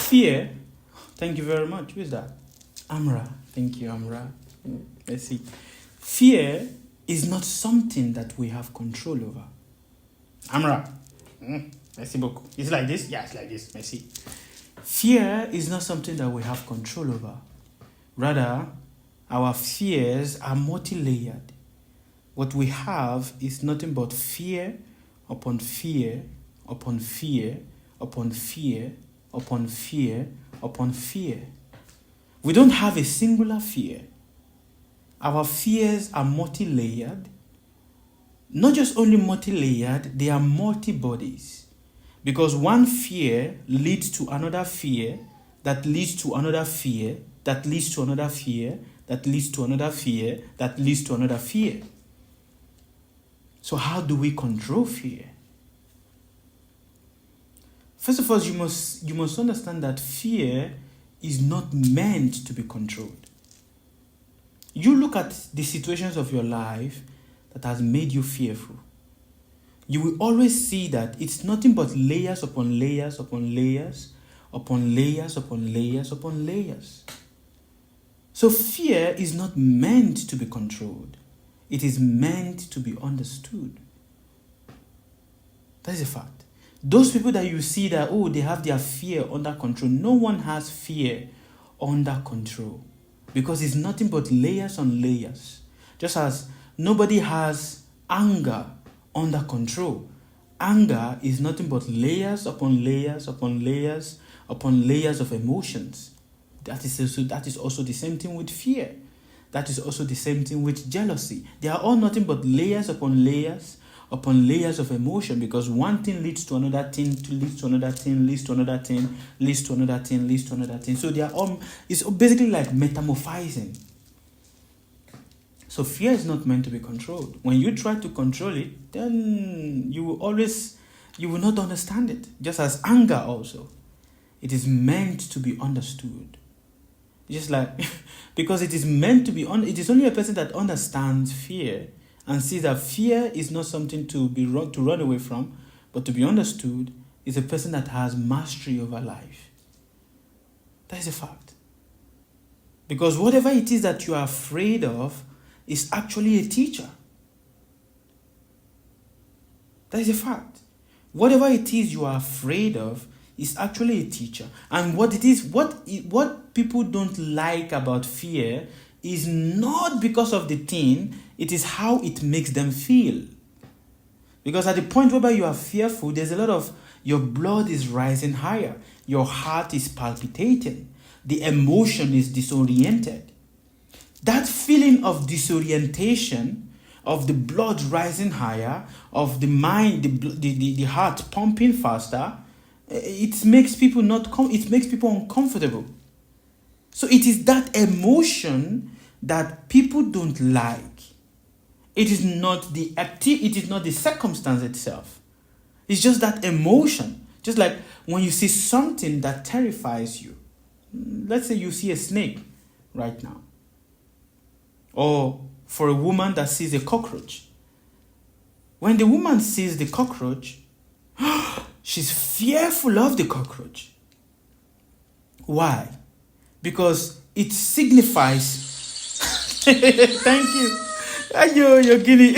Fear, thank you very much. Who is that? Amra. Thank you, Amra. Let's see. Fear is not something that we have control over. Amra. Merci beaucoup. It's like this? Yeah, it's like this. Merci. Fear is not something that we have control over. Rather, our fears are multi-layered. What we have is nothing but fear upon fear upon fear upon fear upon fear upon fear. We don't have a singular fear. Our fears are multi-layered. Not just only multi-layered, they are multi-bodies. Because one fear leads to another fear, that leads to another fear, that leads to another fear, that leads to another fear, that leads to another fear. So how do we control fear? First of all, you must understand that fear is not meant to be controlled. You look at the situations of your life that has made you fearful. You will always see that it's nothing but layers upon layers upon layers upon layers upon layers upon layers. So fear is not meant to be controlled. It is meant to be understood. That is a fact. Those people that you see that, they have their fear under control. No one has fear under control. Because it's nothing but layers on layers. Just as nobody has anger under control. Anger is nothing but layers upon layers upon layers upon layers of emotions. That is also the same thing with fear. That is also the same thing with jealousy. They are all nothing but layers upon layers of emotion, because one thing leads to another thing, leads to another thing, leads to another thing, leads to another thing, leads to another thing. So they are all, it's basically like metamorphizing. So fear is not meant to be controlled. When you try to control it, then you will not understand it. Just as anger also. It is meant to be understood. Just like, because it is meant to be, it is only a person that understands fear and sees that fear is not something to run away from, but to be understood, is a person that has mastery over life. That is a fact. Because whatever it is that you are afraid of is actually a teacher. That is a fact. Whatever it is you are afraid of is actually a teacher. And what people don't like about fear is not because of the thing, it is how it makes them feel. Because at the point whereby you are fearful, there's a lot of, your blood is rising higher, your heart is palpitating, the emotion is disoriented. That feeling of disorientation, of the blood rising higher, of the mind, the heart pumping faster, it makes people uncomfortable. So it is that emotion that people don't like. It is not the circumstance itself. It's just that emotion. Just like when you see something that terrifies you. Let's say you see a snake right now. Or for a woman that sees a cockroach. When the woman sees the cockroach, she's fearful of the cockroach. Why? Because it signifies. Thank you. You're guinea.